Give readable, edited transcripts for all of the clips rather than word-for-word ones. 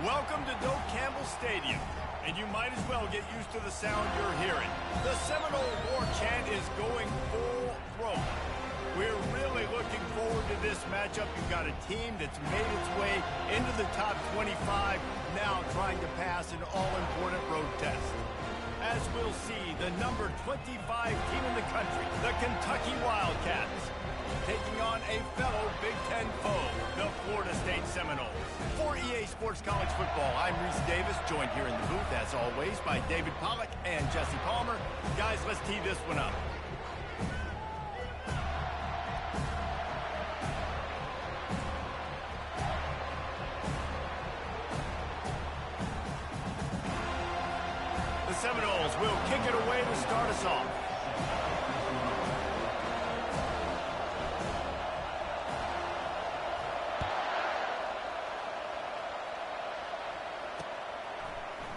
Welcome to Doak Campbell Stadium, and you might as well get used to the sound you're hearing. The Seminole war chant is going full throat. We're really looking forward to this matchup. You've got a team that's made its way into the top 25, now trying to pass an all-important road test. As we'll see, the number 25 team in the country, the Kentucky Wildcats, taking on a fellow Big Ten foe, the Florida State Seminoles. For EA Sports College Football, I'm Reese Davis, joined here in the booth, as always, by David Pollack and Jesse Palmer. Guys, let's tee this one up. The Seminoles will kick it away to start us off.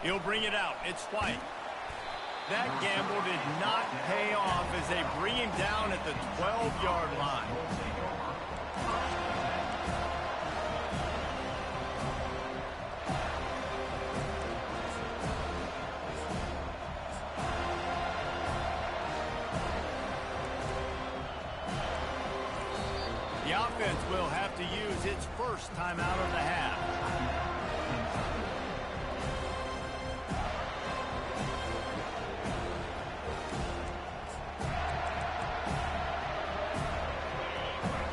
He'll bring it out. It's White. That gamble did not pay off as they bring him down at the 12-yard line. The offense will have to use its first timeout of the half.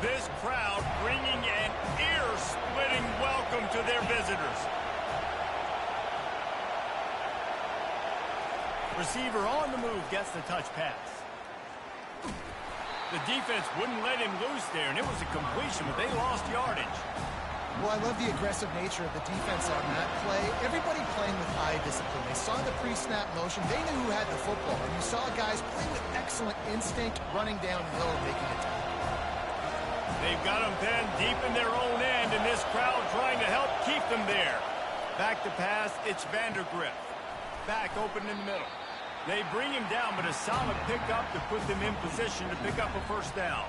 This crowd bringing an ear-splitting welcome to their visitors. Receiver on the move gets the touch pass. The defense wouldn't let him loose there, and it was a completion, but they lost yardage. Well, I love the aggressive nature of the defense on that play. Everybody playing with eye discipline. They saw the pre-snap motion. They knew who had the football, and you saw guys playing with excellent instinct, running downhill and making a tackle. They've got them pinned deep in their own end, and this crowd trying to help keep them there. Back to pass, it's Vandergrift. Back open in the middle. They bring him down, but a solid pickup to put them in position to pick up a first down.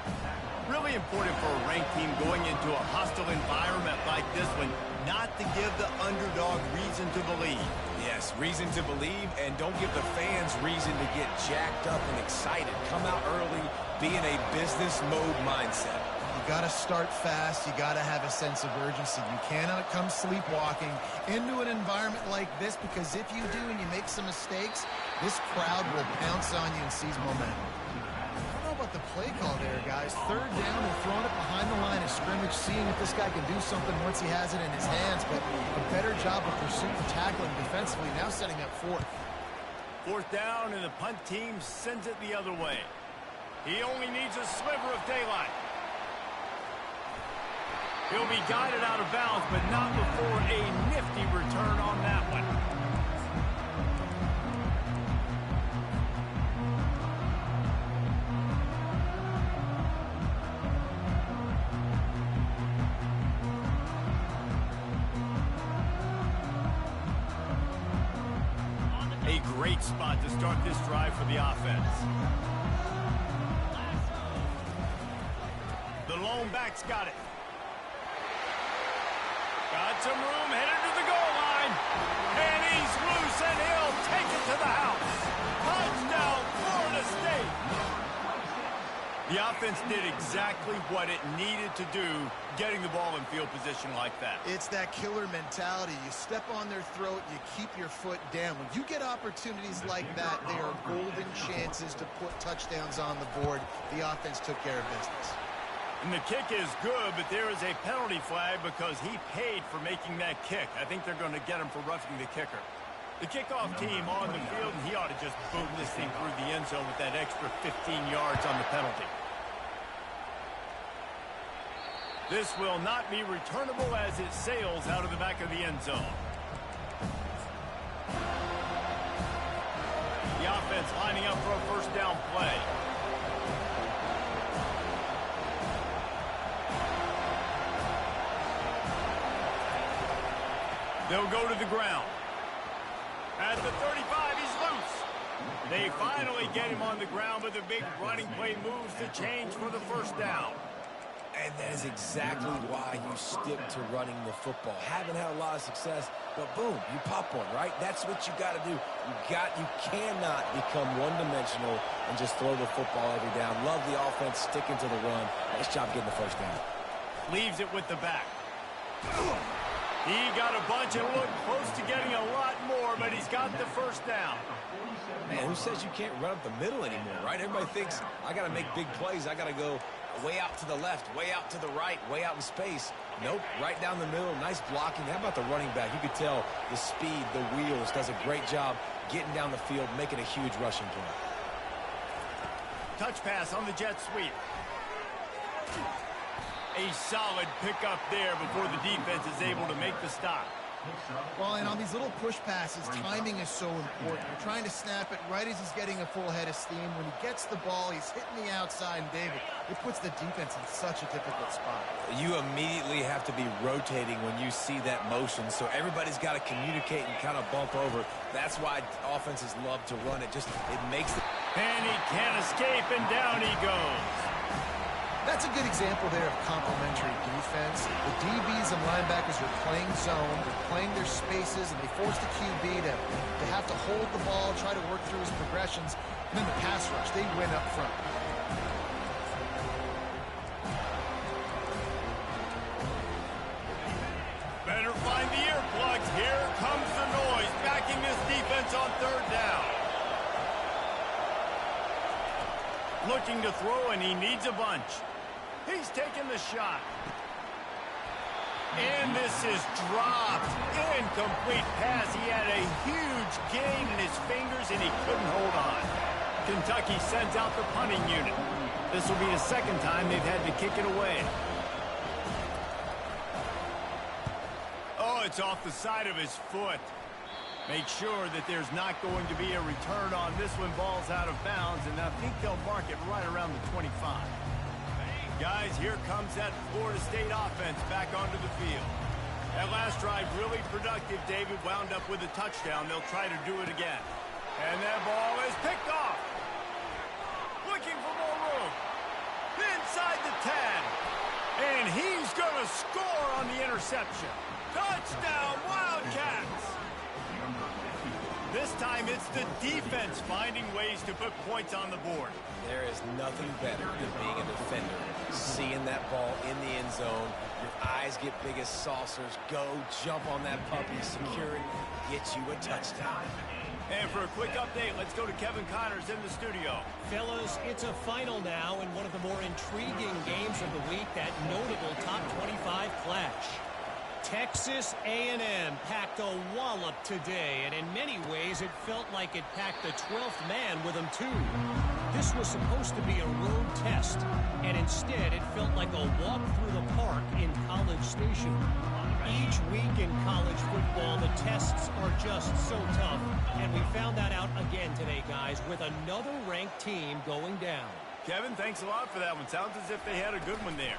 Really important for a ranked team going into a hostile environment like this one, not to give the underdog reason to believe. Yes, reason to believe, and don't give the fans reason to get jacked up and excited. Come out early, be in a business mode mindset. You got to start fast. You got to have a sense of urgency. You cannot come sleepwalking into an environment like this, because if you do and you make some mistakes, this crowd will pounce on you and seize momentum. I don't know about the play call there, guys. Third down, they're throwing it behind the line of scrimmage, seeing if this guy can do something once he has it in his hands, but a better job of pursuit and tackling defensively, now setting up fourth. Fourth down, and the punt team sends it the other way. He only needs a sliver of daylight. He'll be guided out of bounds, but not before a nifty return on that one. A great spot to start this drive for the offense. The lone back's got it. Got some room, headed to the goal line. And he's loose, and he'll take it to the house. Touchdown, Florida State. The offense did exactly what it needed to do, getting the ball in field position like that. It's that killer mentality. You step on their throat, you keep your foot down. When you get opportunities like that, they are golden chances to put touchdowns on the board. The offense took care of business. And the kick is good, but there is a penalty flag because he paid for making that kick. I think they're going to get him for roughing the kicker. The kickoff team on the field, and he ought to just boom this thing through the end zone with that extra 15 yards on the penalty. This will not be returnable as it sails out of the back of the end zone. The offense lining up for a first down play. They'll go to the ground. At the 35, he's loose. They finally get him on the ground, but the big running play moves to change for the first down. And that is exactly why you stick to running the football. Haven't had a lot of success but boom, you pop one, right? That's what you got to do. You cannot become one-dimensional and just throw the football every down. Love the offense sticking to the run. Nice job getting the first down. Leaves it with the back. He got a bunch and looked close to getting a lot more, but he's got the first down. Man, who says you can't run up the middle anymore, right? Everybody thinks I got to make big plays. I got to go way out to the left, way out to the right, way out in space. Nope, right down the middle. Nice blocking. How about the running back? You could tell the speed, the wheels, does a great job getting down the field, making a huge rushing play. Touch pass on the jet sweep. A solid pickup there before the defense is able to make the stop. Well, and on these little push passes, timing is so important. You're trying to snap it right as he's getting a full head of steam. When he gets the ball, he's hitting the outside, and David, it puts the defense in such a difficult spot. You immediately have to be rotating when you see that motion, so everybody's got to communicate and kind of bump over. That's why offenses love to run it. It makes it. And he can't escape, and down he goes. That's a good example there of complementary defense. The DBs and linebackers are playing zone, they're playing their spaces, and they force the QB to have to hold the ball, try to work through his progressions, and then the pass rush, they win up front. Better find the earplugs. Here comes the noise, backing this defense on third down. Looking to throw, and he needs a bunch. He's taking the shot. And this is dropped. Incomplete pass. He had a huge gain in his fingers, and he couldn't hold on. Kentucky sends out the punting unit. This will be the second time they've had to kick it away. Oh, it's off the side of his foot. Make sure that there's not going to be a return on this one. Ball's out of bounds, and I think they'll mark it right around the 25. Guys, here comes that Florida State offense back onto the field. That last drive really productive. David wound up with a touchdown. They'll try to do it again. And that ball is picked off. Looking for more room. Inside the 10. And he's going to score on the interception. Touchdown, Wildcats! This time it's the defense finding ways to put points on the board. There is nothing better than being a defender. Seeing that ball in the end zone, your eyes get big as saucers. Go, jump on that puppy, secure it, get you a touchdown. And for a quick update, let's go to Kevin Connors in the studio. Fellas, it's a final now in one of the more intriguing games of the week, that notable top 25 clash. Texas A&M packed a wallop today, and in many ways it felt like it packed the 12th man with them too. This was supposed to be a road test, and instead it felt like a walk through the park in College Station. Each week in college football, the tests are just so tough, and we found that out again today, guys, with another ranked team going down. Kevin, thanks a lot for that one. Sounds as if they had a good one there.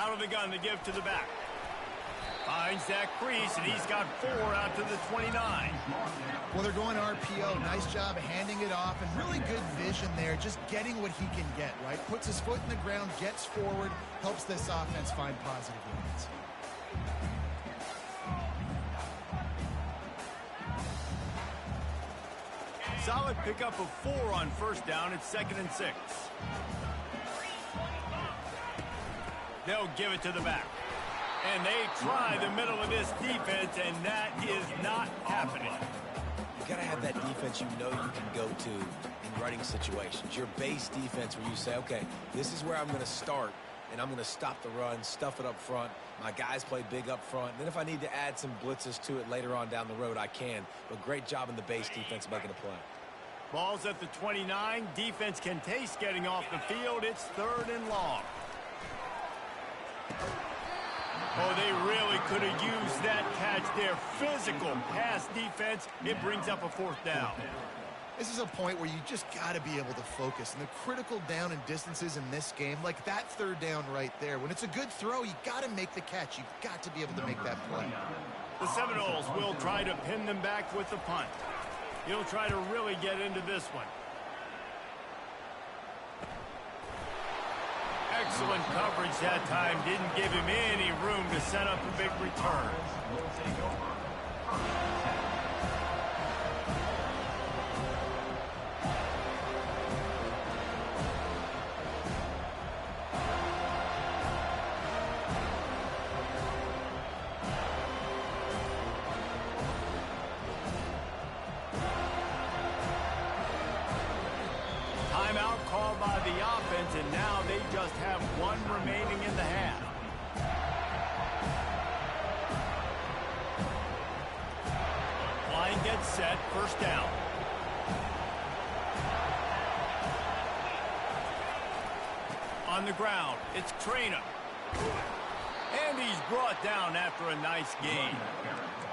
Out of the gun to give to the back. Finds that crease, and he's got 4 out to the 29. Well, they're going RPO. Nice job handing it off, and really good vision there, just getting what he can get, right? Puts his foot in the ground, gets forward, helps this offense find positive yards. Solid pickup of 4 on first down. It's 2nd and 6. They'll give it to the back. And they try the middle of this defense, and that is not happening. You got to have that defense you know you can go to in running situations. Your base defense where you say, okay, this is where I'm going to start, and I'm going to stop the run, stuff it up front. My guys play big up front. Then if I need to add some blitzes to it later on down the road, I can. But great job in the base defense making a play. Ball's at the 29. Defense can taste getting off the field. It's 3rd and long. Oh, they really could have used that catch there. Physical pass defense. It brings up a 4th down. This is a point where you just got to be able to focus. And the critical down and distances in this game, like that 3rd down right there, when it's a good throw, you got to make the catch. You've got to be able to make that play. The Seminoles will try to pin them back with the punt. He'll try to really get into this one. Excellent coverage that time. Didn't give him any room to set up a big return. Timeout called by the offense, and now they just have one remaining in the half. Line gets set, first down. On the ground, it's Trainer. And he's brought down after a nice gain.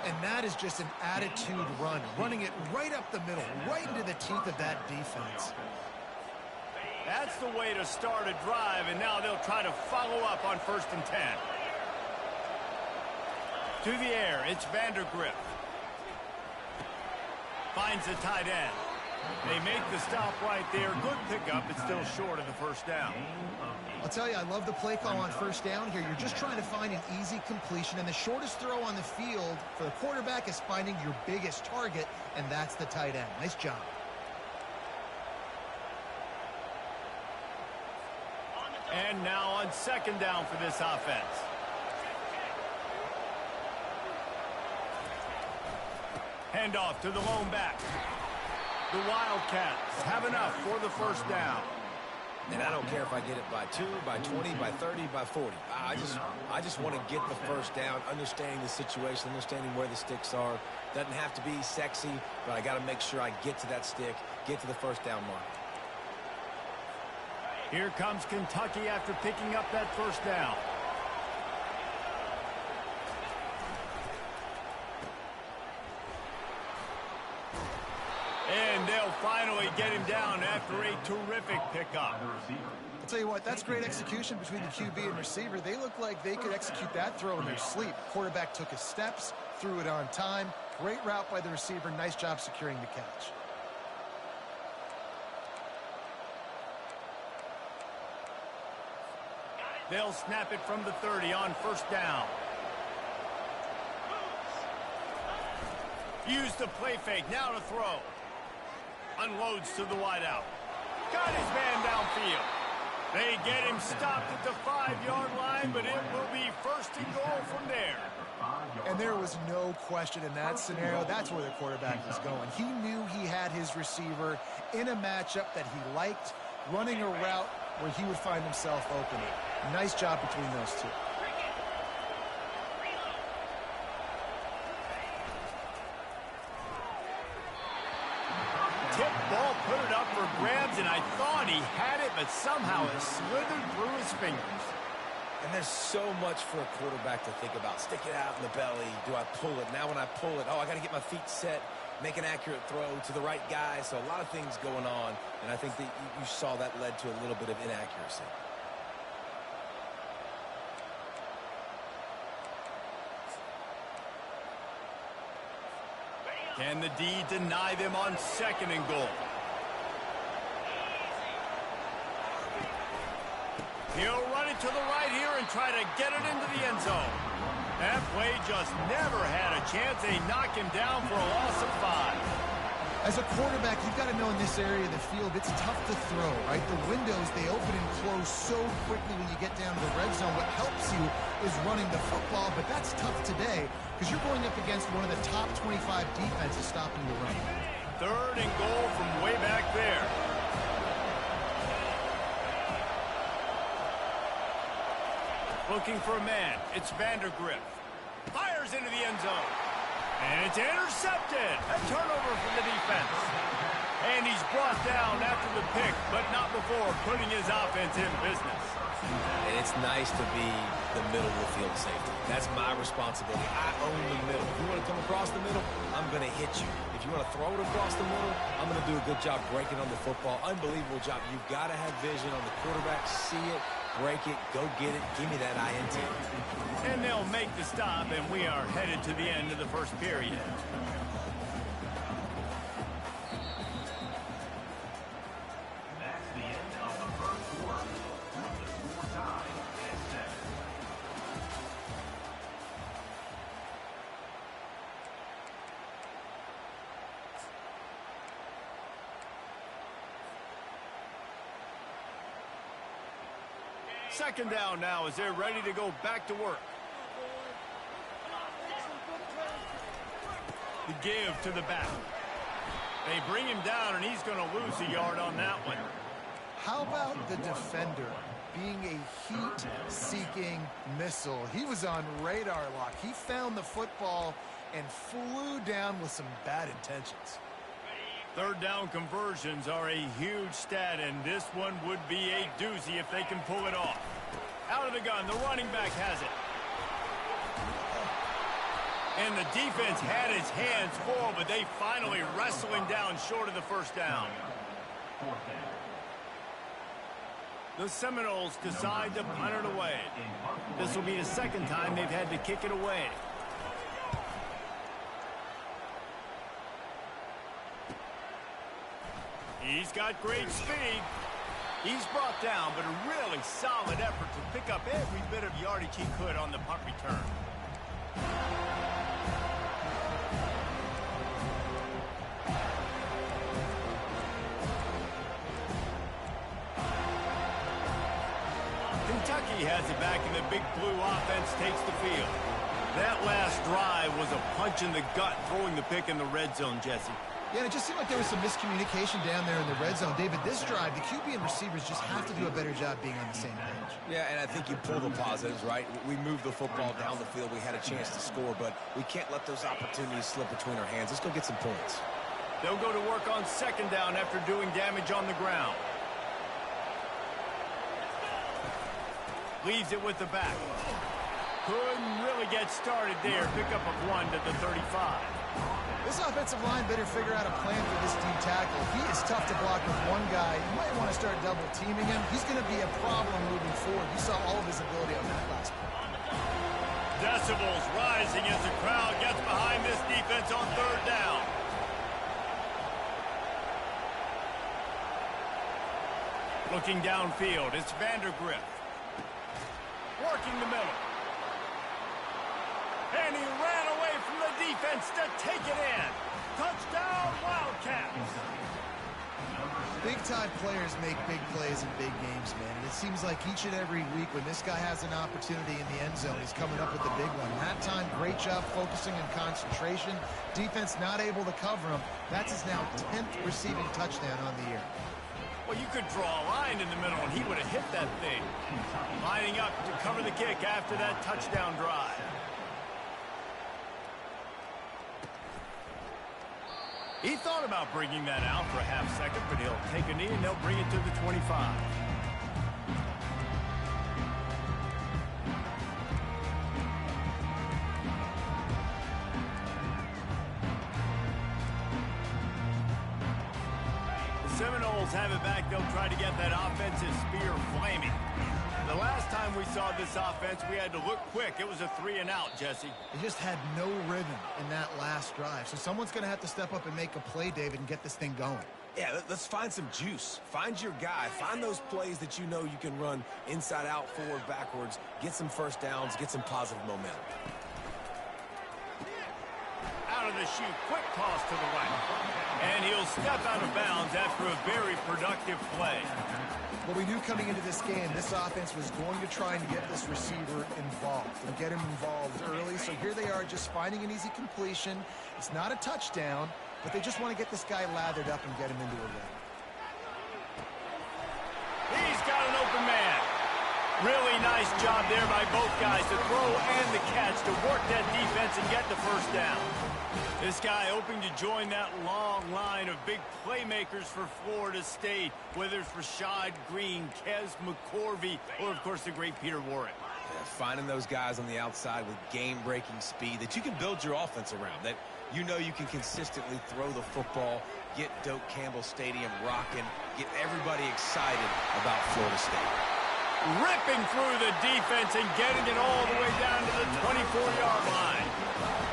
And that is just an attitude run, running it right up the middle, right into the teeth of that defense. That's the way to start a drive, and now they'll try to follow up on 1st and 10. To the air, it's Vandergrift. Finds the tight end. They make the stop right there. Good pickup, but still short of the first down. I'll tell you, I love the play call on 1st down here. You're just trying to find an easy completion, and the shortest throw on the field for the quarterback is finding your biggest target, and that's the tight end. Nice job. And now on 2nd down for this offense. Handoff to the lone back. The Wildcats have enough for the 1st down. And I don't care if I get it by 2, by 20, by 30, by 40. I just want to get the 1st down, understanding the situation, understanding where the sticks are. Doesn't have to be sexy, but I got to make sure I get to that stick, get to the 1st down mark. Here comes Kentucky after picking up that 1st down. And they'll finally get him down after a terrific pickup. I'll tell you what, that's great execution between the QB and receiver. They look like they could execute that throw in their sleep. Quarterback took his steps, threw it on time. Great route by the receiver. Nice job securing the catch. They'll snap it from the 30 on 1st down. Use the play fake, now to throw. Unloads to the wideout. Got his man downfield. They get him stopped at the 5-yard line, but it will be 1st and goal from there. And there was no question in that scenario. That's where the quarterback was going. He knew he had his receiver in a matchup that he liked, running a route where he would find himself open. Nice job between those two. Tip ball, put it up for grabs, and I thought he had it, but somehow it slithered through his fingers. And there's so much for a quarterback to think about. Stick it out in the belly. Do I pull it? Now when I pull it, oh, I got to get my feet set, make an accurate throw to the right guy. So a lot of things going on, and I think that you saw that led to a little bit of inaccuracy. Can the D deny them on 2nd and goal? He'll run it to the right here and try to get it into the end zone. That play just never had a chance. They knock him down for a loss of 5. As a quarterback, you've got to know in this area of the field, it's tough to throw, right? The windows, they open and close so quickly when you get down to the red zone. What helps you is running the football, but that's tough today because you're going up against one of the top 25 defenses stopping the run. 3rd and goal from way back there. Looking for a man. It's Vandergrift. Fires into the end zone. And it's intercepted. A turnover for the defense. And he's brought down after the pick, but not before putting his offense in business. And it's nice to be the middle of the field safety. That's my responsibility. I own the middle. If you want to come across the middle, I'm going to hit you. If you want to throw it across the middle, I'm going to do a good job breaking on the football. Unbelievable job. You've got to have vision on the quarterback. See it, break it, go get it. Give me that INT. And they'll make the stop, and we are headed to the end of the 1st period. Second down now as they're ready to go back to work. The give to the back. They bring him down, and he's going to lose a yard on that one. How about the defender being a heat-seeking missile? He was on radar lock. He found the football and flew down with some bad intentions. Third down conversions are a huge stat, and this one would be a doozy if they can pull it off. Out of the gun, the running back has it. And the defense had his hands full, but they finally wrestle him down short of the first down. The Seminoles decide to punt it away. This will be the second time they've had to kick it away. He's got great speed. He's brought down, but a really solid effort to pick up every bit of yardage he could on the punt return. Kentucky has it back, and the Big Blue offense takes the field. That last drive was a punch in the gut, throwing the pick in the red zone, Jesse. Yeah, it just seemed like there was some miscommunication down there in the red zone. David, this drive, the QB and receivers just have to do a better job being on the same page. Yeah, and I think you pull the positives, right? We moved the football down the field. We had a chance to score, but we can't let those opportunities slip between our hands. Let's go get some points. They'll go to work on second down after doing damage on the ground. Leaves it with the back. Couldn't really get started there. Pick up a 1 to the 35. This offensive line better figure out a plan for this D tackle. He is tough to block with one guy. You might want to start double teaming him. He's going to be a problem moving forward. You saw all of his ability on that last play. Decibels rising as the crowd gets behind this defense on third down. Looking downfield, it's Vandergrift. Working the middle. And he ran away from the defense to take it in. Touchdown, Wildcats. Big-time players make big plays in big games, man. And it seems like each and every week when this guy has an opportunity in the end zone, he's coming up with a big one. That time, great job focusing and concentration. Defense not able to cover him. That's his now 10th receiving touchdown on the year. Well, you could draw a line in the middle, and he would have hit that thing. Lining up to cover the kick after that touchdown drive. He thought about bringing that out for a half second, but he'll take a knee, and they'll bring it to the 25. Seminoles have it back. They'll try to get that offensive spear flaming. The last time we saw this offense, we had to look quick. It was a 3-and-out, Jesse. They just had no rhythm in that last drive. So someone's going to have to step up and make a play, David, and get this thing going. Yeah, let's find some juice. Find your guy. Find those plays that you know you can run inside out, forward, backwards. Get some first downs. Get some positive momentum. Out of the chute, quick toss to the right. And he'll step out of bounds after a very productive play. Well, we knew coming into this game, this offense was going to try and get this receiver involved and get him involved early. So here they are just finding an easy completion. It's not a touchdown, but they just want to get this guy lathered up and get him into a run. He's got an open man. Really nice job there by both guys to throw and the catch to work that defense and get the first down. This guy hoping to join that long line of big playmakers for Florida State, whether it's Rashad Green, Kez McCorvey, or, of course, the great Peter Warren. Yeah, finding those guys on the outside with game-breaking speed that you can build your offense around, that you know you can consistently throw the football, get Doak Campbell Stadium rocking, get everybody excited about Florida State. Ripping through the defense and getting it all the way down to the 24-yard line.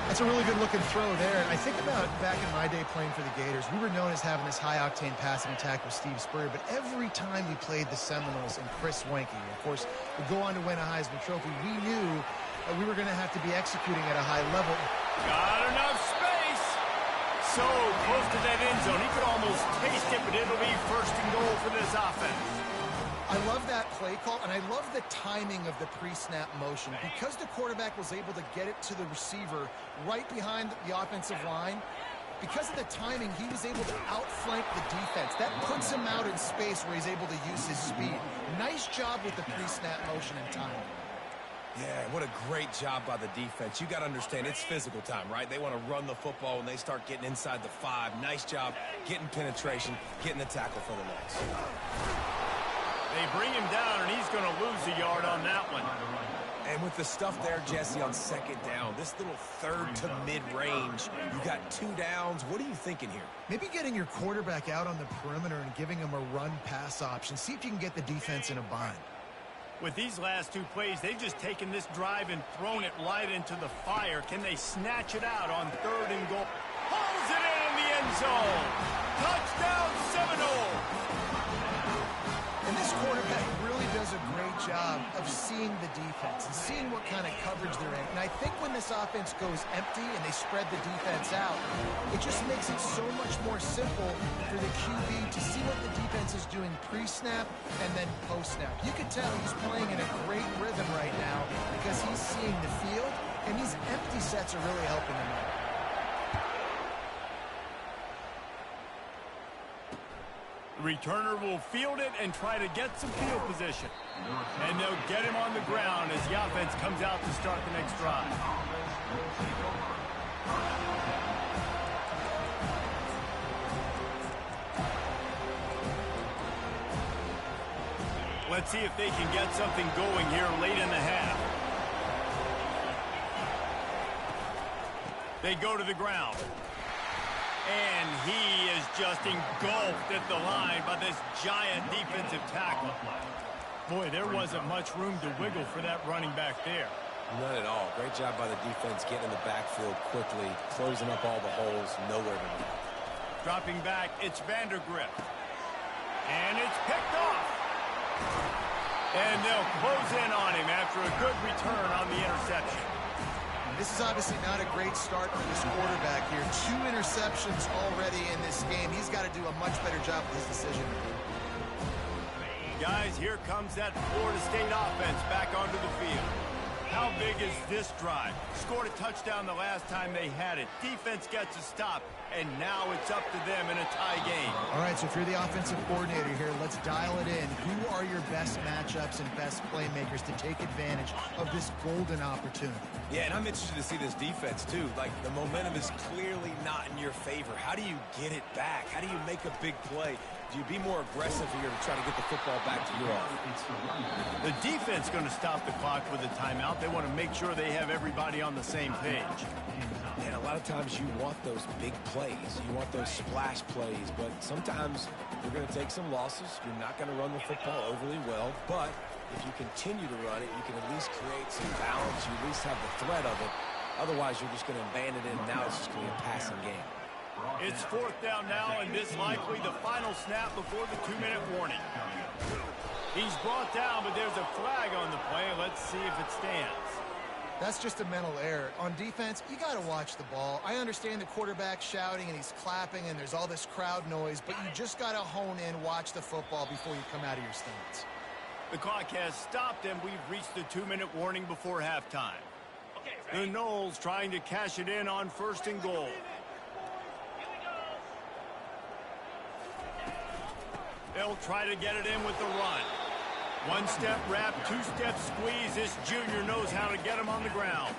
That's a really good-looking throw there. And I think about back in my day playing for the Gators, we were known as having this high-octane passing attack with Steve Spurrier, but every time we played the Seminoles and Chris Wenke, of course, would go on to win a Heisman Trophy, we knew that we were going to have to be executing at a high level. Got enough space. So close to that end zone. He could almost taste it, but it'll be first and goal for this offense. I love that play call, and I love the timing of the pre-snap motion. Because the quarterback was able to get it to the receiver right behind the offensive line, because of the timing, he was able to outflank the defense. That puts him out in space where he's able to use his speed. Nice job with the pre-snap motion and timing. Yeah, what a great job by the defense. You got to understand, it's physical time, right? They want to run the football when they start getting inside the 5. Nice job getting penetration, getting the tackle for the loss. They bring him down, and he's going to lose a yard on that one. And with the stuff there, Jesse, on second down, this little third to mid-range, you got 2 downs. What are you thinking here? Maybe getting your quarterback out on the perimeter and giving him a run-pass option. See if you can get the defense in a bind. With these last 2 plays, they've just taken this drive and thrown it right into the fire. Can they snatch it out on 3rd and goal? Pulls it in the end zone. Touchdown Seminole. And this quarterback really does a great job of seeing the defense and seeing what kind of coverage they're in. And I think when this offense goes empty and they spread the defense out, it just makes it so much more simple for the QB to see what the defense is doing pre-snap and then post-snap. You can tell he's playing in a great rhythm right now because he's seeing the field, and these empty sets are really helping him out. Returner will field it and try to get some field position. And they'll get him on the ground as the offense comes out to start the next drive. Let's see if they can get something going here late in the half. They go to the ground. And he is just engulfed at the line by this giant defensive tackle. Boy, there wasn't much room to wiggle for that running back there. None at all. Great job by the defense getting in the backfield quickly, closing up all the holes, nowhere to run. Dropping back, it's Vandergrift. And it's picked off. And they'll close in on him after a good return on the interception. This is obviously not a great start for this quarterback here. 2 interceptions already in this game. He's got to do a much better job with his decision. Guys, here comes that Florida State offense back onto the field. How big is this drive? Scored a touchdown the last time they had it. Defense gets a stop, and now it's up to them in a tie game. All right, so if you're the offensive coordinator here, let's dial it in. Who are your best matchups and best playmakers to take advantage of this golden opportunity? Yeah, and I'm interested to see this defense, too. Like, the momentum is clearly not in your favor. How do you get it back? How do you make a big play? Do you be more aggressive here to try to get the football back to your offense? The defense going to stop the clock with a timeout. They want to make sure they have everybody on the same page. And a lot of times you want those big plays. You want those splash plays. But sometimes you're going to take some losses. You're not going to run the football overly well. But if you continue to run it, you can at least create some balance. You at least have the threat of it. Otherwise, you're just going to abandon it, and now it's just going to be a passing game. It's 4th down now, and this likely the final snap before the 2-minute warning. He's brought down, but there's a flag on the play. Let's see if it stands. That's just a mental error. On defense, you got to watch the ball. I understand the quarterback shouting and he's clapping and there's all this crowd noise, but you just got to hone in, watch the football before you come out of your stance. The clock has stopped, and we've reached the 2-minute warning before halftime. The Noles trying to cash it in on 1st and goal. They'll try to get it in with the run. 1-step wrap, 2-step squeeze. This junior knows how to get him on the ground.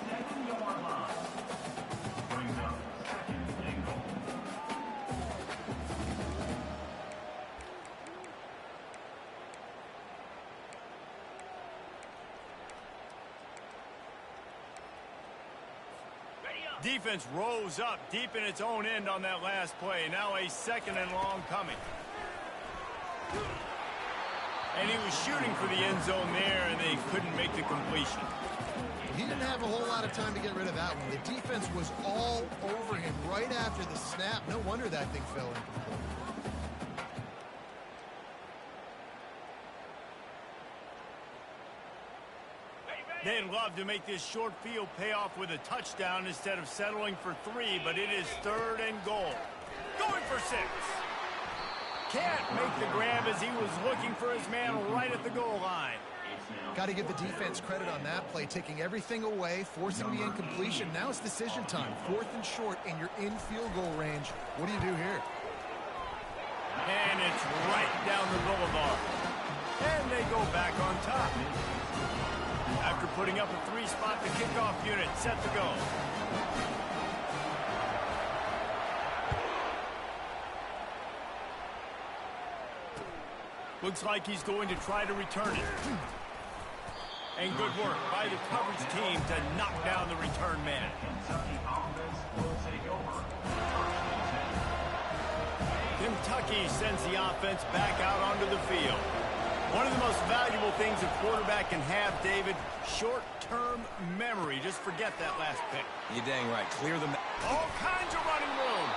Defense rose up deep in its own end on that last play. Now a 2nd and long coming. And he was shooting for the end zone there, and they couldn't make the completion. He didn't have a whole lot of time to get rid of that one. The defense was all over him right after the snap. No wonder that thing fell incomplete. They'd love to make this short field pay off with a touchdown instead of settling for 3, but it is 3rd and goal. Going for 6. can't make the grab as he was looking for his man right at the goal line. Got to give the defense credit on that play, taking everything away, forcing the incompletion. Now it's decision time. 4th and short, and you're in field goal range. What do you do here? And it's right down the boulevard. And they go back on top. After putting up a 3-spot, the kickoff unit set to go. Looks like he's going to try to return it. And good work by the coverage team to knock down the return man. Kentucky sends the offense back out onto the field. One of the most valuable things a quarterback can have, David, short-term memory. Just forget that last pick. You're dang right. Clear them. All kinds of running room.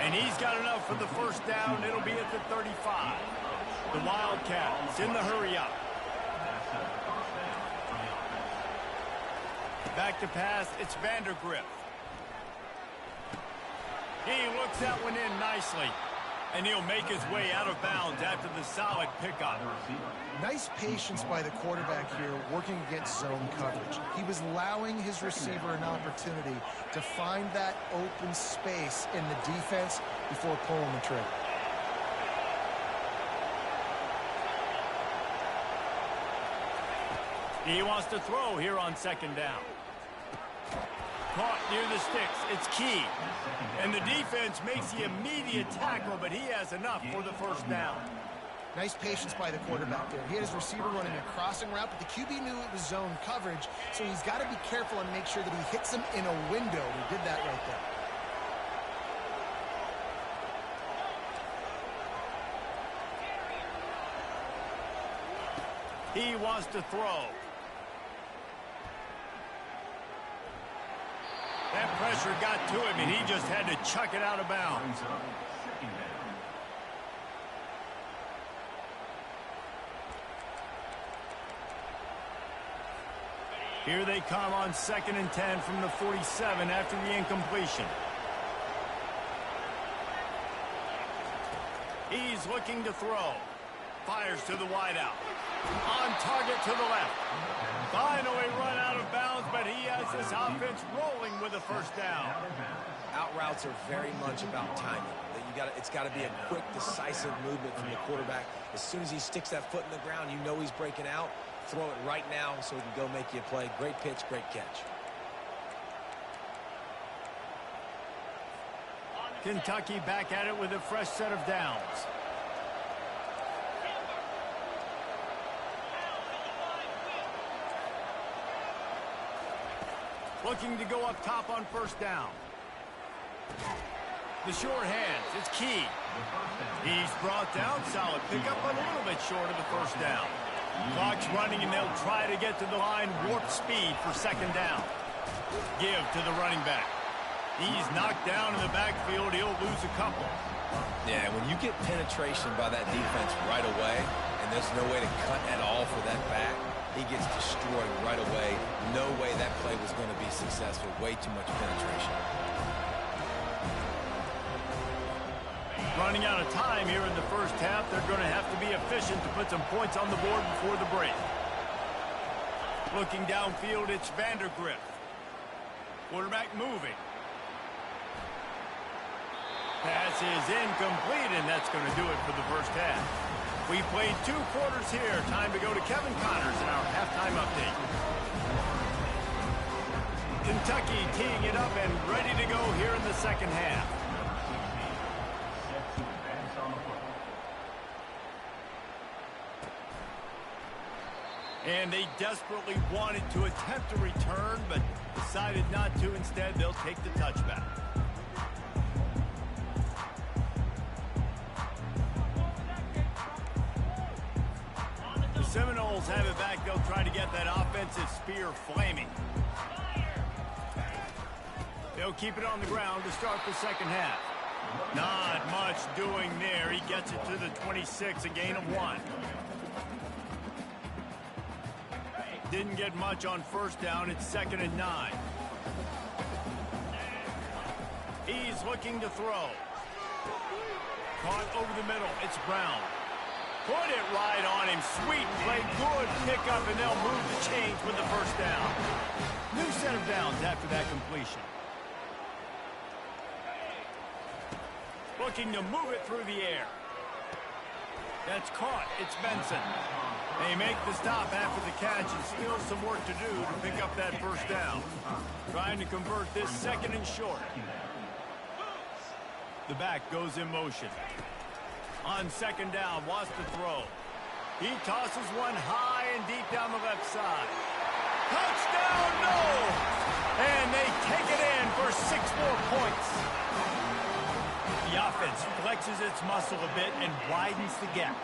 And he's got enough for the first down. It'll be at the 35. The Wildcats in the hurry-up. Back to pass, it's Vandergrift. He looks that one in nicely. And he'll make his way out of bounds after the solid pickup. Nice patience by the quarterback here, working against zone coverage. He was allowing his receiver an opportunity to find that open space in the defense before pulling the trigger. He wants to throw here on 2nd down. Caught near the sticks. It's key. And the defense makes the immediate tackle, but he has enough for the first down. Nice patience by the quarterback there. He had his receiver running a crossing route, but the QB knew it was zone coverage, so he's got to be careful and make sure that he hits him in a window. He did that right there. He wants to throw. That pressure got to him, and he just had to chuck it out of bounds. Here they come on 2nd and 10 from the 47 after the incompletion. He's looking to throw. Fires to the wideout. On target to the left. Finally run out of bounds, but he has this offense rolling with a first down. Out routes are very much about timing. It's got to be a quick, decisive movement from the quarterback. As soon as he sticks that foot in the ground, you know he's breaking out. Throw it right now so he can go make you a play. Great pitch, great catch. Kentucky back at it with a fresh set of downs. Looking to go up top on 1st down. The short hands, it's key. He's brought down, solid pickup, but a little bit short of the first down. Clock's running, and they'll try to get to the line, warp speed for 2nd down. Give to the running back. He's knocked down in the backfield. He'll lose a couple. Yeah, when you get penetration by that defense right away, and there's no way to cut at all for that back, he gets destroyed right away. No way that play was going to be successful. Way too much penetration. Running out of time here in the first half. They're going to have to be efficient to put some points on the board before the break. Looking downfield, it's Vandergrift. Quarterback moving. Pass is incomplete, and that's going to do it for the first half. We played 2 quarters here. Time to go to Kevin Connors in our halftime update. Kentucky teeing it up and ready to go here in the second half. And they desperately wanted to attempt a return, but decided not to. Instead, they'll take the touchback. The Seminoles have it back. They'll try to get that offensive spear flaming. They'll keep it on the ground to start the second half. Not much doing there. He gets it to the 26, a gain of 1. Didn't get much on first down. It's 2nd and 9. He's looking to throw. Caught over the middle. It's Brown. Put it right on him. Sweet play. Good pickup, and they'll move the chains with the first down. New set of downs after that completion. Looking to move it through the air. That's caught. It's Benson. They make the stop after the catch, and still some work to do to pick up that first down. Trying to convert this second and short. The back goes in motion. On second down, wants to throw. He tosses one high and deep down the left side. Touchdown, no! And they take it in for 6 more points. The offense flexes its muscle a bit and widens the gap.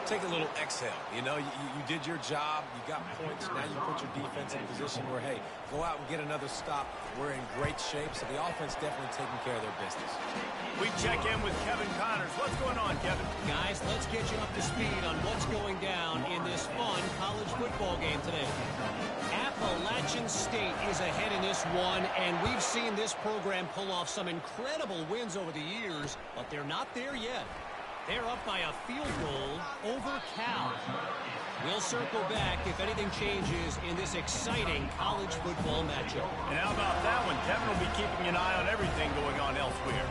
Take a little exhale. You know, you did your job. You got points. Now you put your defense in a position where, hey, go out and get another stop. We're in great shape, so the offense definitely taking care of their business. We check in with Kevin Connors. What's going on, Kevin? Guys, let's get you up to speed on what's going down in this fun college football game today. Appalachian State is ahead in this one, and we've seen this program pull off some incredible wins over the years, but they're not there yet. They're up by a field goal over Cal. We'll circle back if anything changes in this exciting college football matchup. And how about that one? Kevin will be keeping an eye on everything going on elsewhere.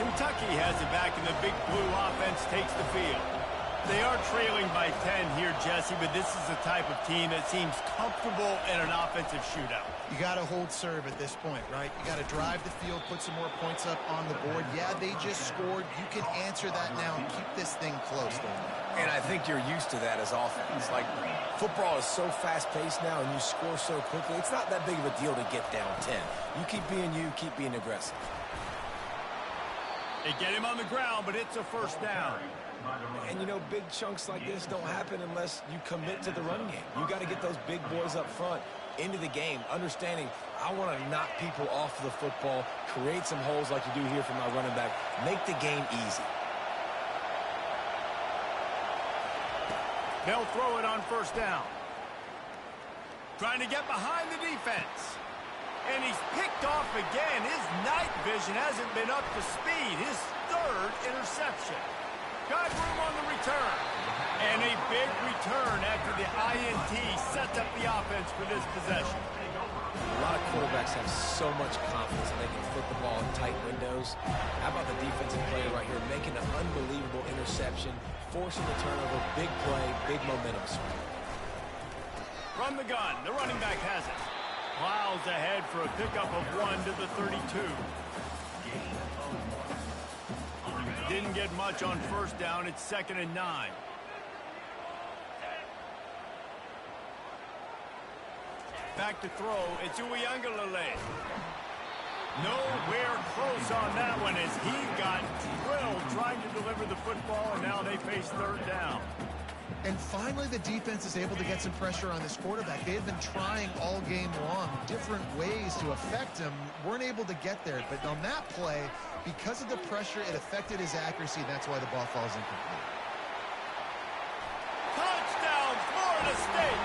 Kentucky has it back, and the Big Blue offense takes the field. They are trailing by 10 here, Jesse, but this is the type of team that seems comfortable in an offensive shootout. You got to hold serve at this point, right? You got to drive the field, put some more points up on the board. Yeah, they just scored. You can answer that now and keep this thing close. And I think you're used to that as offense. Like, football is so fast-paced now, and you score so quickly. It's not that big of a deal to get down 10. You keep being aggressive. They get him on the ground, but it's a first down. And, you know, big chunks like this don't happen unless you commit to the run game. You got to get those big boys up front into the game, understanding I want to knock people off the football, create some holes like you do here for my running back, make the game easy. They'll throw it on first down. Trying to get behind the defense. And he's picked off again. His night vision hasn't been up to speed. His third interception. Got room on the return. And a big return after the INT sets up the offense for this possession. A lot of quarterbacks have so much confidence that they can flip the ball in tight windows. How about the defensive player right here making an unbelievable interception, forcing the turnover, big play, big momentum swing. From the gun, the running back has it. Plows ahead for a pickup of 1 to the 32. Didn't get much on first down. It's 2nd and 9. Back to throw. It's Uiagalelei. Nowhere close on that one as he got drilled trying to deliver the football, and now they face third down. And finally, the defense is able to get some pressure on this quarterback. They had been trying all game long different ways to affect him. Weren't able to get there. But on that play, because of the pressure, it affected his accuracy. And that's why the ball falls incomplete. Touchdown, Florida State.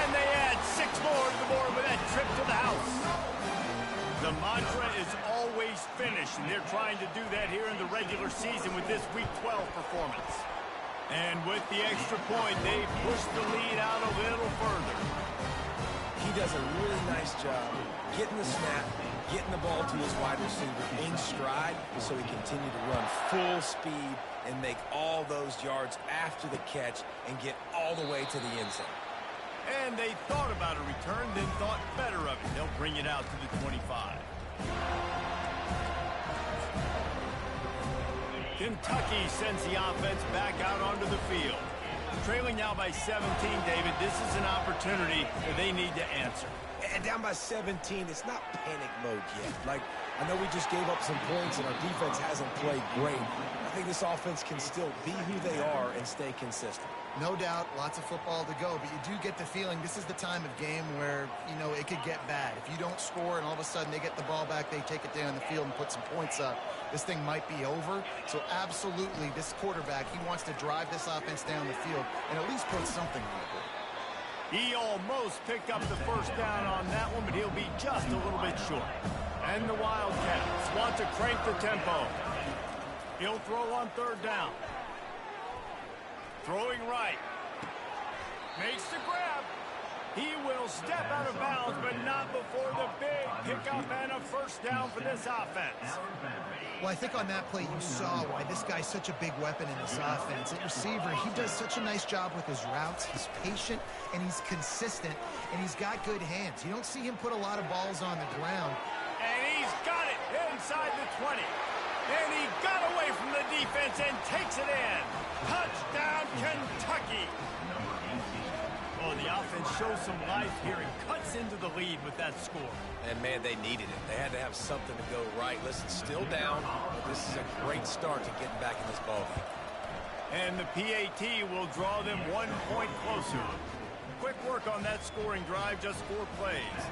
And they add 6 more to the board with that trip to the house. The mantra is always finish, and they're trying to do that here in the regular season with this Week 12 performance. And with the extra point, they push the lead out a little further. He does a really nice job getting the snap, getting the ball to his wide receiver in stride so he continue to run full speed and make all those yards after the catch and get all the way to the end zone. And they thought about a return, then thought better of it. They'll bring it out to the 25. Kentucky sends the offense back out onto the field. Trailing now by 17, David. This is an opportunity that they need to answer. And down by 17, it's not panic mode yet. Like, I know we just gave up some points and our defense hasn't played great. I think this offense can still be who they are and stay consistent. No doubt, lots of football to go, but you do get the feeling this is the time of game where, you know, it could get bad. If you don't score and all of a sudden they get the ball back, they take it down the field and put some points up, this thing might be over. So absolutely, this quarterback, he wants to drive this offense down the field and at least put something on the board. He almost picked up the first down on that one, but he'll be just a little bit short. And the Wildcats want to crank the tempo. He'll throw on third down. Throwing right. Makes the grab. He will step out of bounds, but not before the big pickup and a first down for this offense. Well, I think on that play you saw why this guy's such a big weapon in this offense. At receiver, he does such a nice job with his routes. He's patient, and he's consistent, and he's got good hands. You don't see him put a lot of balls on the ground. And he's got it inside the 20. And he got away from the defense and takes it in. Touchdown, Kentucky. Oh, the offense shows some life here and cuts into the lead with that score. And, man, they needed it. They had to have something to go right. Listen, still down, but this is a great start to getting back in this ballgame. And the PAT will draw them 1 point closer. Quick work on that scoring drive, just 4 plays.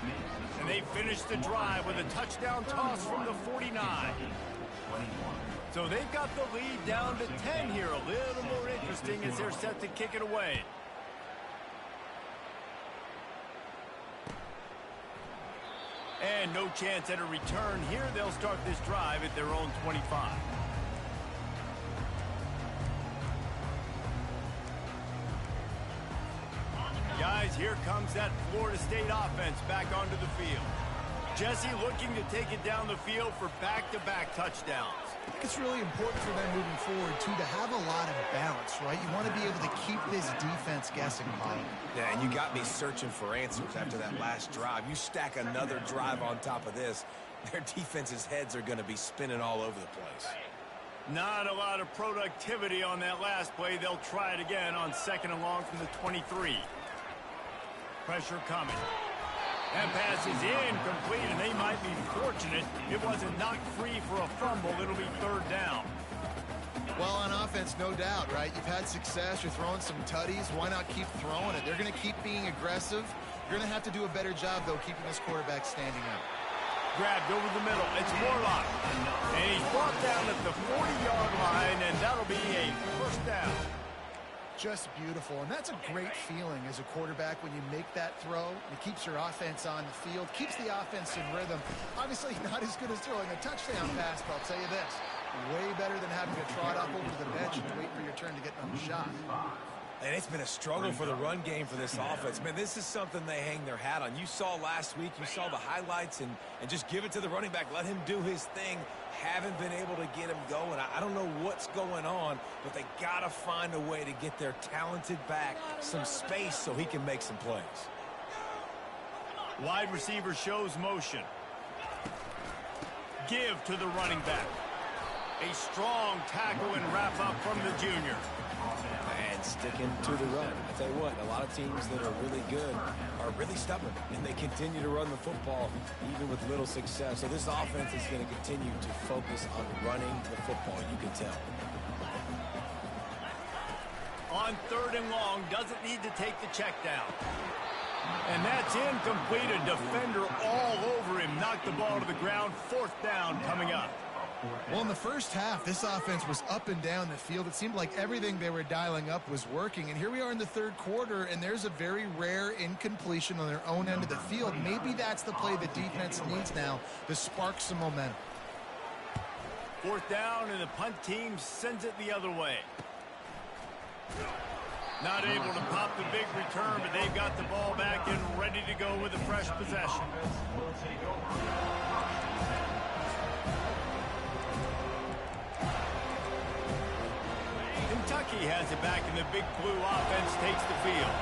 And they finished the drive with a touchdown toss from the 49. So they've got the lead down to 10 here. A little more interesting as they're set to kick it away. And no chance at a return here. They'll start this drive at their own 25. Guys, here comes that Florida State offense back onto the field. Jesse looking to take it down the field for back-to-back touchdowns. I think it's really important for them moving forward, too, to have a lot of balance, right? You want to be able to keep this defense guessing, Colin. Yeah, and you got me searching for answers after that last drive. You stack another drive on top of this, their defense's heads are going to be spinning all over the place. Not a lot of productivity on that last play. They'll try it again on 2nd and long from the 23. Pressure coming. That pass is incomplete, and they might be fortunate it wasn't knocked free for a fumble. It'll be 3rd down. Well, on offense, no doubt, right? You've had success. You're throwing some tutties. Why not keep throwing it? They're going to keep being aggressive. You're going to have to do a better job, though, keeping this quarterback standing up. Grabbed over the middle. It's Morlock. And he's brought down at the 40-yard line, and that'll be a 1st down. Just beautiful, and that's a great feeling as a quarterback when you make that throw. It keeps your offense on the field, keeps the offense in rhythm. Obviously not as good as throwing a touchdown pass, but I'll tell you this, way better than having to trot up over to the bench and wait for your turn to get another shot. And it's been a struggle for the run game for this offense. Man, this is something they hang their hat on. You saw last week, you saw the highlights, and just give it to the running back. Let him do his thing. Haven't been able to get him going. I don't know what's going on, but they got to find a way to get their talented back some space so he can make some plays. Wide receiver shows motion. Give to the running back. A strong tackle and wrap up from the junior. And sticking to the run. I tell you what, a lot of teams that are really good are really stubborn, and they continue to run the football even with little success. So this offense is going to continue to focus on running the football, you can tell. On 3rd and long, doesn't need to take the check down. And that's incomplete. A defender all over him. Knocked the ball to the ground. 4th down coming up. Well, in the first half, this offense was up and down the field. It seemed like everything they were dialing up was working. And here we are in the 3rd quarter, and there's a very rare incompletion on their own end of the field. Maybe that's the play the defense needs now to spark some momentum. 4th down, and the punt team sends it the other way. Not able to pop the big return, but they've got the ball back and ready to go with a fresh possession. Kentucky has it back, and the big blue offense takes the field.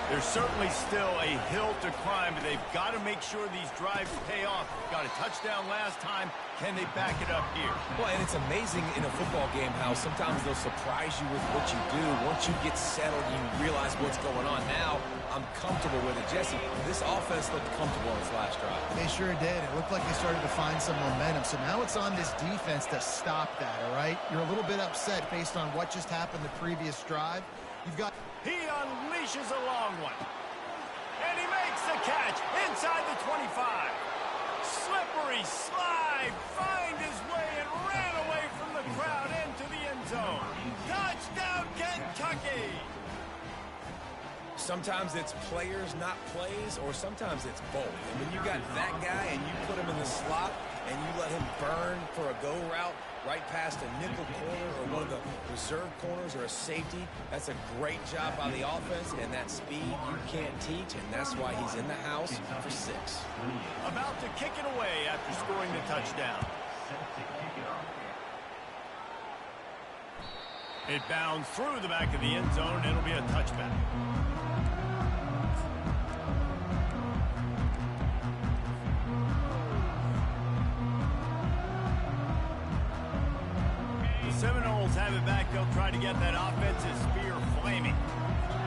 There's certainly still a hill to climb, but they've got to make sure these drives pay off. Got a touchdown last time. Can they back it up here? Well, and it's amazing in a football game how sometimes they'll surprise you with what you do. Once you get settled, you realize what's going on. Now, I'm comfortable with it. Jesse, this offense looked comfortable on its last drive. They sure did. It looked like they started to find some momentum. So now it's on this defense to stop that, all right? You're a little bit upset based on what just happened the previous drive. You've got... He unleashes a long one. And he makes the catch inside the 25. Slippery slide, find his way and ran away from the crowd into the end zone. Touchdown, Kentucky! Sometimes it's players, not plays, or sometimes it's both. And when you got that guy and you put him in the slot, and you let him burn for a go route right past a nickel corner or one of the reserve corners or a safety, that's a great job by the offense, and that speed you can't teach, and that's why he's in the house for 6. About to kick it away after scoring the touchdown. It bounds through the back of the end zone, and it'll be a touchback. The Seminoles have it back. They'll try to get that offensive spear flaming.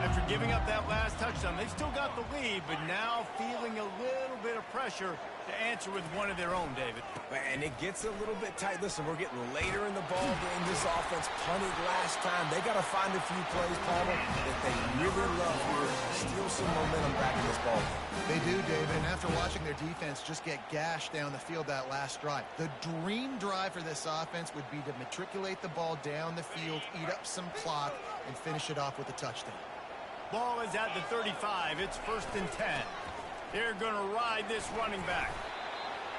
After giving up that last touchdown, they've still got the lead, but now feeling a little bit of pressure to answer with one of their own, David. And it gets a little bit tight. Listen, we're getting later in the ball game. This offense punted last time. They got to find a few plays, Palmer, that they really love here. Steal some momentum back in this ball game. They do, David, and after watching their defense just get gashed down the field that last drive, the dream drive for this offense would be to matriculate the ball down the field, eat up some clock, and finish it off with a touchdown. Ball is at the 35. It's 1st and 10. They're going to ride this running back.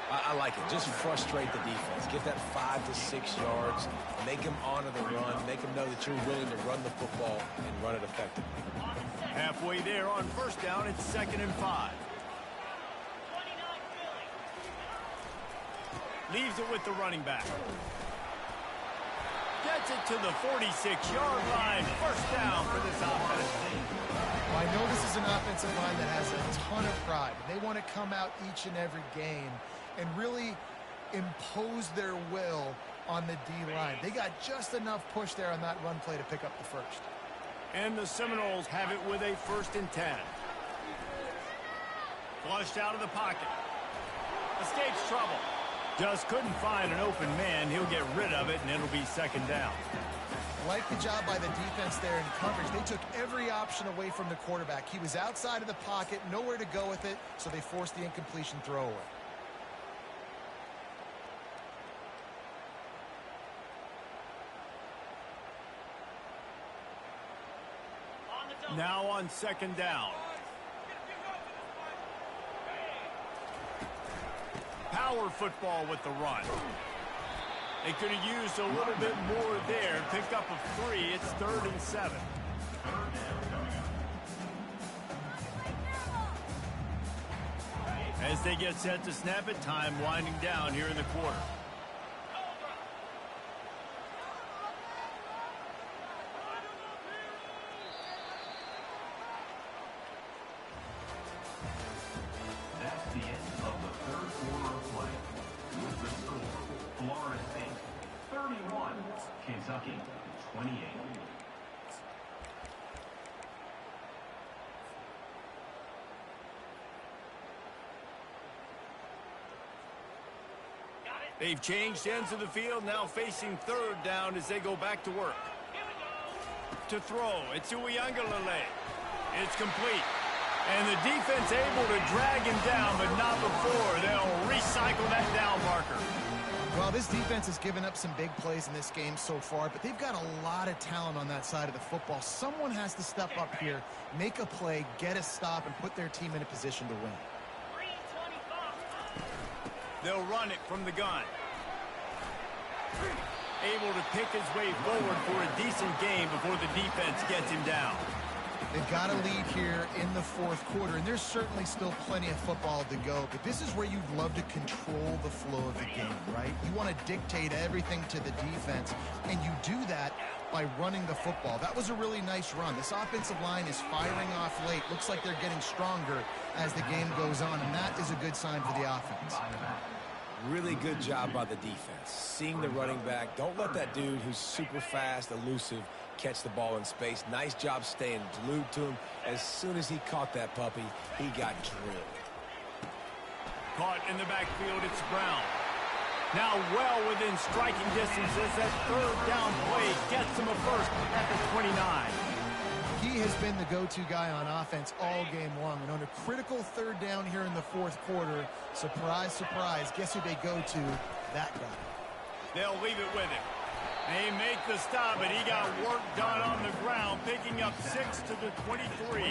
I like it. Just frustrate the defense. Get that 5 to 6 yards. Make them honor the run. Make them know that you're willing to run the football and run it effectively. Halfway there on 1st down, it's 2nd and 5. Leaves it with the running back. Gets it to the 46-yard line. 1st down for this offense. Well, I know this is an offensive line that has a ton of pride. They want to come out each and every game and really impose their will on the D-line. They got just enough push there on that run play to pick up the first. And the Seminoles have it with a 1st and 10. Flushed out of the pocket. Escapes trouble. Just couldn't find an open man. He'll get rid of it, and it'll be 2nd down. Like the job by the defense there in coverage. They took every option away from the quarterback. He was outside of the pocket, nowhere to go with it, so they forced the incompletion throwaway. Now on 2nd down. Power football with the run. They could have used a little bit more there. Pick up of 3. It's 3rd and 7. As they get set to snap it, time winding down here in the quarter. That's the end of the 3rd quarter of play. With the score, Florida State 31, Kentucky 28. They've changed ends of the field, now facing 3rd down as they go back to work. To throw, it's Uiagalelei. It's complete. And the defense able to drag him down, but not before. They'll recycle that down marker. Well, this defense has given up some big plays in this game so far, but they've got a lot of talent on that side of the football. Someone has to step up here, make a play, get a stop, and put their team in a position to win. They'll run it from the gun. Able to pick his way forward for a decent game before the defense gets him down. They've got a lead here in the 4th quarter, and there's certainly still plenty of football to go, but this is where you'd love to control the flow of the game, right? You want to dictate everything to the defense, and you do that by running the football. That was a really nice run. This offensive line is firing off late. Looks like they're getting stronger as the game goes on, and that is a good sign for the offense. Really good job by the defense. Seeing the running back. Don't let that dude who's super fast, elusive, catch the ball in space. Nice job staying glued to him. As soon as he caught that puppy, he got drilled. Caught in the backfield, it's Brown. Now well within striking distance as that 3rd down play gets him a first at the 29. He has been the go-to guy on offense all game long. And on a critical 3rd down here in the 4th quarter, surprise, surprise, guess who they go to? That guy. They'll leave it with him. They make the stop, but he got work done on the ground, picking up 6 to the 23.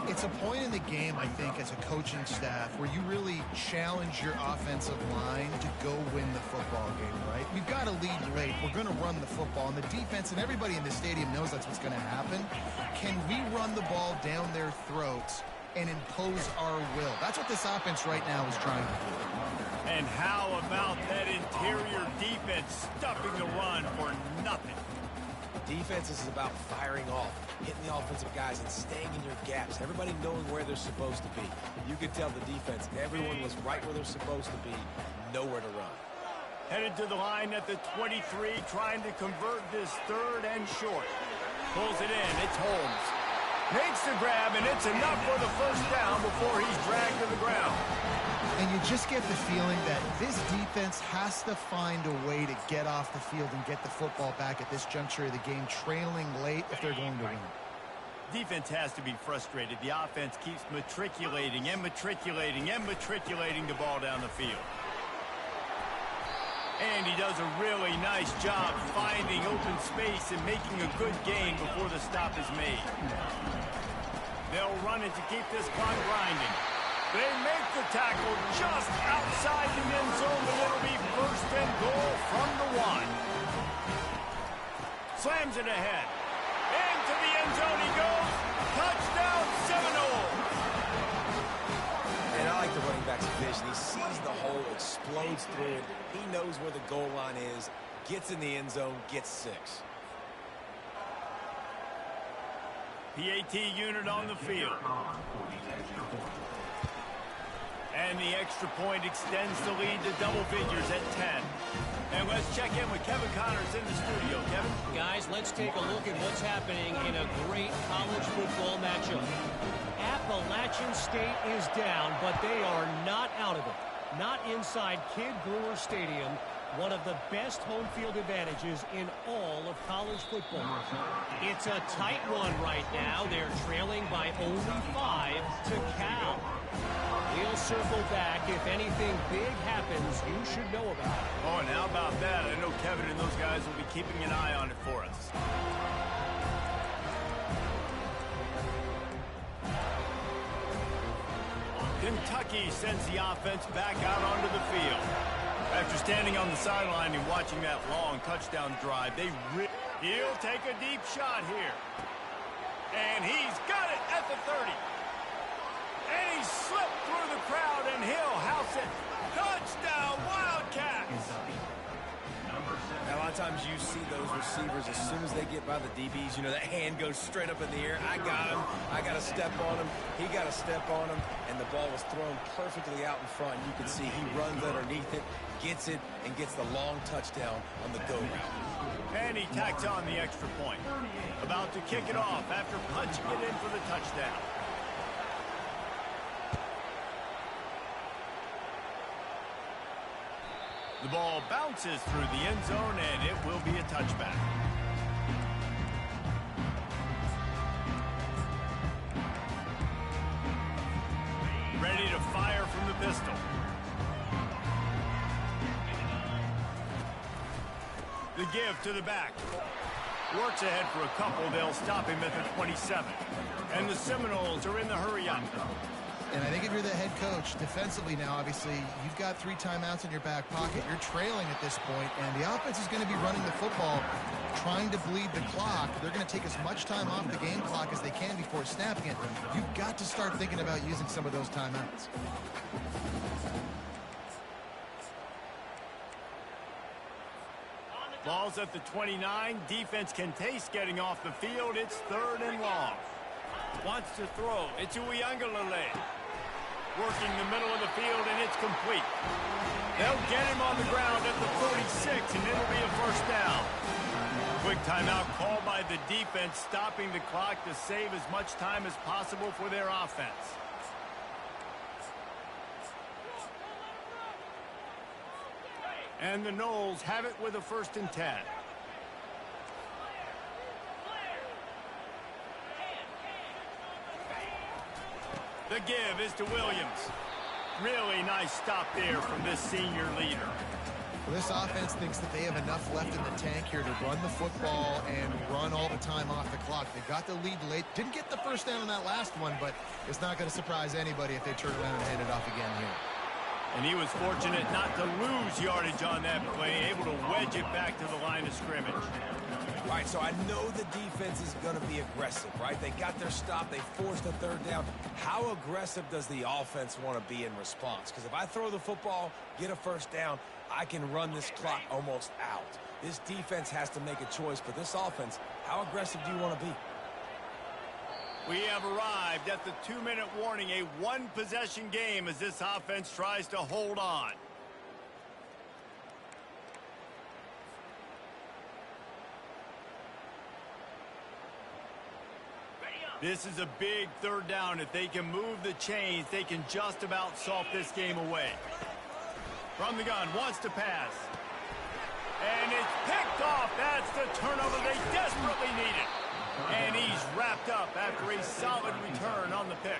It's a point in the game, I think, as a coaching staff, where you really challenge your offensive line to go win the football game, right? We've got to lead late. We're going to run the football, and the defense and everybody in the stadium knows that's what's going to happen. Can we run the ball down their throats and impose our will? That's what this offense right now is trying to do. And how about that interior defense stuffing the run for nothing? Defense is about firing off, hitting the offensive guys and staying in your gaps. Everybody knowing where they're supposed to be. You could tell the defense, everyone was right where they're supposed to be, nowhere to run. Headed to the line at the 23, trying to convert this third and short. Pulls it in, it's Holmes. Makes the grab, and it's enough for the first down before he's dragged to the ground. And you just get the feeling that this defense has to find a way to get off the field and get the football back at this juncture of the game, trailing late if they're going to win. Defense has to be frustrated. The offense keeps matriculating and matriculating and matriculating the ball down the field. And he does a really nice job finding open space and making a good gain before the stop is made. They'll run it to keep this clock grinding. They make the tackle just outside the end zone, but it'll be first and goal from the 1. Slams it ahead. Into the end zone he goes. Touchdown Seminoles. And I like the running back's vision. He sees the hole, explodes through it. He knows where the goal line is, gets in the end zone, gets 6. PAT unit on the field. And the extra point extends the lead to double figures at 10. And let's check in with Kevin Connors in the studio. Kevin? Guys, let's take a look at what's happening in a great college football matchup. Appalachian State is down, but they are not out of it. Not inside Kid Brewer Stadium, one of the best home field advantages in all of college football. It's a tight one right now. They're trailing by only 5 to Cal. We'll circle back. If anything big happens, you should know about it. Oh, and how about that? I know Kevin and those guys will be keeping an eye on it for us. Kentucky sends the offense back out onto the field. After standing on the sideline and watching that long touchdown drive, he'll take a deep shot here. And he's got it at the 30. And he slipped through the crowd, and he'll house it. Touchdown, Wildcats! Now, a lot of times you see those receivers, as soon as they get by the DBs, you know, that hand goes straight up in the air. I got him. I got to step on him. He got to step on him. And the ball was thrown perfectly out in front. You can see he runs underneath it, gets it, and gets the long touchdown on the go route. And he tacks on the extra point. About to kick it off after punching it in for the touchdown. The ball bounces through the end zone, and it will be a touchback. Ready to fire from the pistol. The give to the back. Works ahead for a couple. They'll stop him at the 27. And the Seminoles are in the hurry-up. And I think if you're the head coach, defensively now, obviously, you've got 3 timeouts in your back pocket. You're trailing at this point, and the offense is going to be running the football, trying to bleed the clock. They're going to take as much time off the game clock as they can before snapping it. You've got to start thinking about using some of those timeouts. Ball's at the 29. Defense can taste getting off the field. It's 3rd and long. Wants to throw. It's Uiagalelei. Working the middle of the field, and it's complete. They'll get him on the ground at the 46, and it'll be a first down. Quick timeout called by the defense, stopping the clock to save as much time as possible for their offense. And the Noles have it with a 1st and 10. The give is to Williams. Really nice stop there from this senior leader. Well, this offense thinks that they have enough left in the tank here to run the football and run all the time off the clock. They got the lead late. Didn't get the first down on that last one, but it's not going to surprise anybody if they turn around and hand it off again here. And he was fortunate not to lose yardage on that play, able to wedge it back to the line of scrimmage. Right, so I know the defense is going to be aggressive, right? They got their stop. They forced a third down. How aggressive does the offense want to be in response? Because if I throw the football, get a first down, I can run this clock almost out. This defense has to make a choice, but this offense, how aggressive do you want to be? We have arrived at the 2-minute warning, a one-possession game as this offense tries to hold on. This is a big third down. If they can move the chains, they can just about salt this game away. From the gun, wants to pass. And it's picked off. That's the turnover they desperately needed. And he's wrapped up after a solid return on the pick.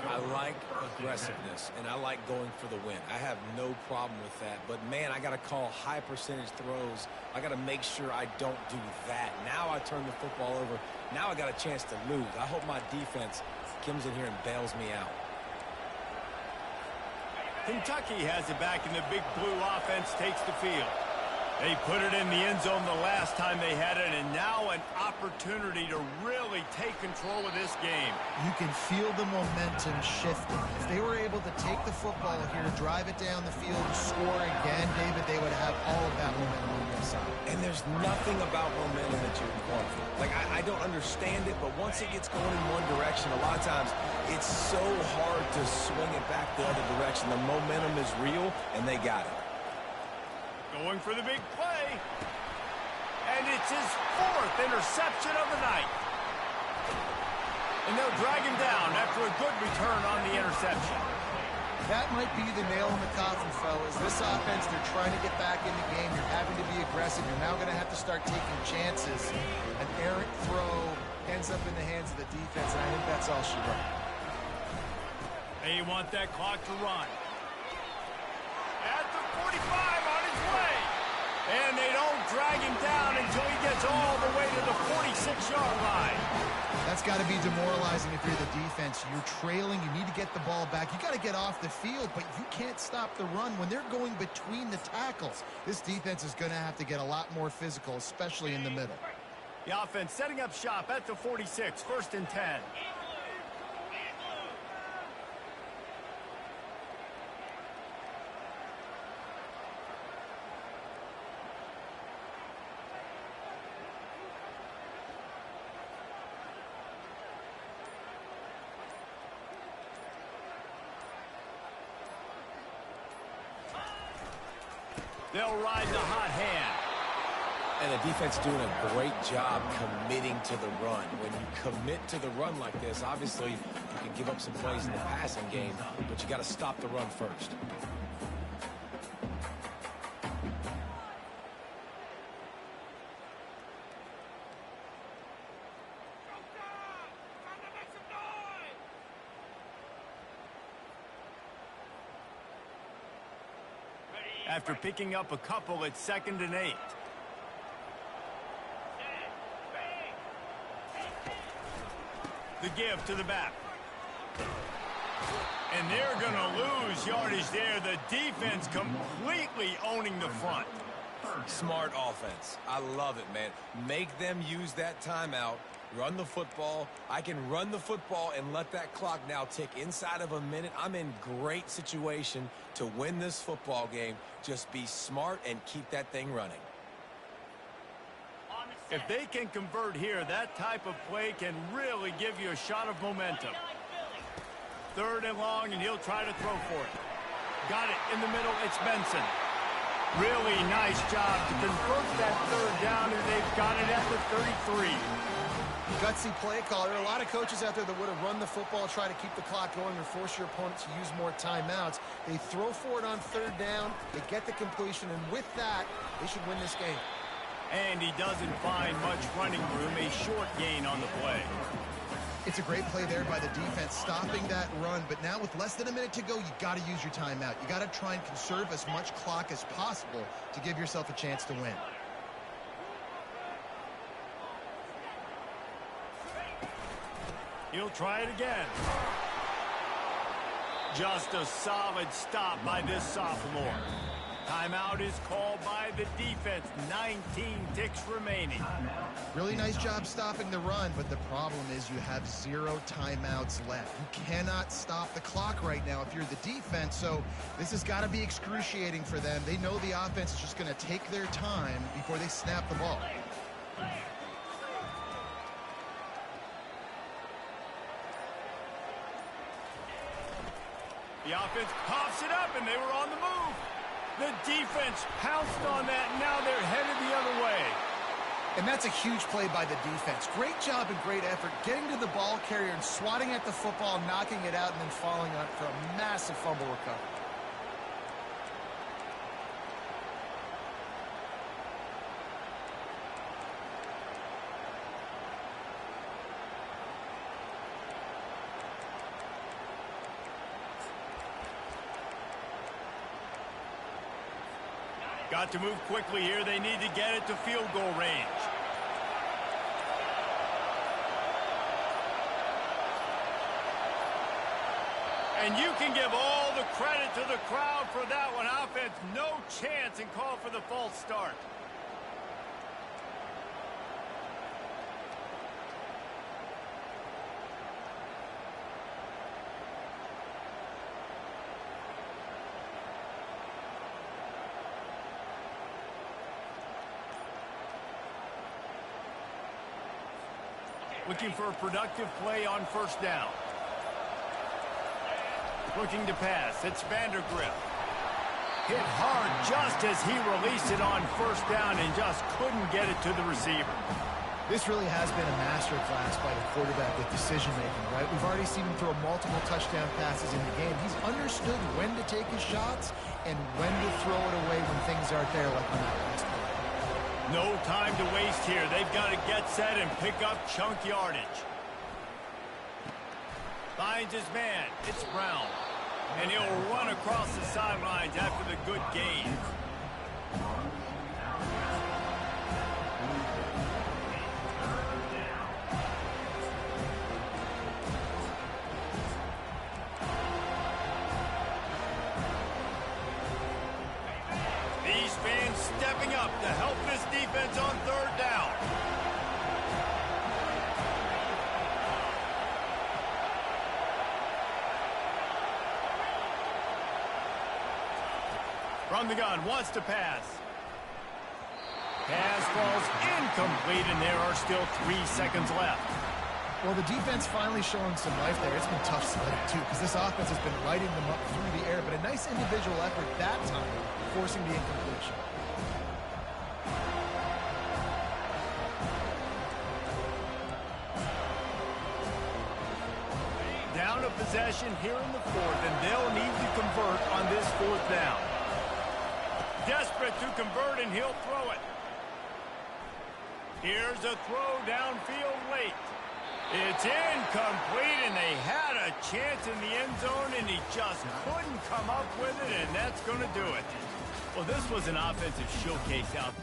I like aggressiveness, and I like going for the win. I have no problem with that. But, man, I got to call high percentage throws. I got to make sure I don't do that. Now I turn the football over. Now I got a chance to lose. I hope my defense comes in here and bails me out. Kentucky has it back, and the big blue offense takes the field. They put it in the end zone the last time they had it, and now an opportunity to really take control of this game. You can feel the momentum shifting. If they were able to take the football here, drive it down the field, and score again, David, they would have all of that momentum on their side. And there's nothing about momentum that you can quantify. Like, I don't understand it, but once it gets going in one direction, a lot of times it's so hard to swing it back the other direction. The momentum is real, and they got it. Going for the big play. And it's his 4th interception of the night. And they'll drag him down after a good return on the interception. That might be the nail in the coffin, fellas. This offense, they're trying to get back in the game. You're having to be aggressive. You're now going to have to start taking chances. An errant throw ends up in the hands of the defense, and I think that's all she wrote. They want that clock to run. At the 45 on his way. And they don't drag him down until he gets all the way to the 46-yard line. That's got to be demoralizing if you're the defense. You're trailing. You need to get the ball back. You got to get off the field, but you can't stop the run when they're going between the tackles. This defense is going to have to get a lot more physical, especially in the middle. The offense setting up shop at the 46, 1st and 10. They'll ride the hot hand. And the defense doing a great job committing to the run. When you commit to the run like this, obviously you can give up some plays in the passing game, but you got to stop the run first. After picking up a couple, it's 2nd and 8. The give to the back. And they're going to lose yardage there. The defense completely owning the front. Smart offense. I love it, man. Make them use that timeout. Run the football. I can run the football and let that clock now tick inside of a minute. I'm in great situation to win this football game. Just be smart and keep that thing running. If they can convert here, that type of play can really give you a shot of momentum. 3rd and long, and he'll try to throw for it. Got it in the middle. It's Benson. Really nice job to convert that 3rd down, and they've got it at the 33. Gutsy play call. There are a lot of coaches out there that would have run the football, try to keep the clock going, or force your opponent to use more timeouts. They throw for it on 3rd down. They get the completion, and with that, they should win this game. And he doesn't find much running room, a short gain on the play. It's a great play there by the defense, stopping that run. But now with less than a minute to go, you got to use your timeout. You got to try and conserve as much clock as possible to give yourself a chance to win. He'll try it again. Just a solid stop by this sophomore. Timeout is called by the defense. 19 ticks remaining. Really nice job stopping the run, but the problem is you have 0 timeouts left. You cannot stop the clock right now if you're the defense, so this has got to be excruciating for them. They know the offense is just going to take their time before they snap the ball. The offense coughs it up, and they were on the move. The defense pounced on that, and now they're headed the other way. And that's a huge play by the defense. Great job and great effort getting to the ball carrier and swatting at the football, knocking it out, and then falling on it for a massive fumble recovery. Got to move quickly here. They need to get it to field goal range. And you can give all the credit to the crowd for that one. Offense, no chance, and call for the false start. Looking for a productive play on first down. Looking to pass. It's Vandergrift. Hit hard just as he released it on first down and just couldn't get it to the receiver. This really has been a masterclass by the quarterback with decision-making, right? We've already seen him throw multiple touchdown passes in the game. He's understood when to take his shots and when to throw it away when things aren't there, like on that last play. No time to waste here. They've got to get set and pick up chunk yardage. Finds his man. It's Brown. And he'll run across the sidelines after the good gain. These fans stepping up to help this defense on third down. From the gun, wants to pass. Pass falls incomplete, and there are still 3 seconds left. Well, the defense finally showing some life there. It's been tough sledding, too, because this offense has been lighting them up through the air, but a nice individual effort that time, forcing the incompletion. Down a possession here in the fourth, and they'll need to convert on this fourth down. Desperate to convert, and he'll throw it. Here's a throw downfield late. It's incomplete, and they had a chance in the end zone, and he just couldn't come up with it, and that's going to do it. Well, this was an offensive showcase out.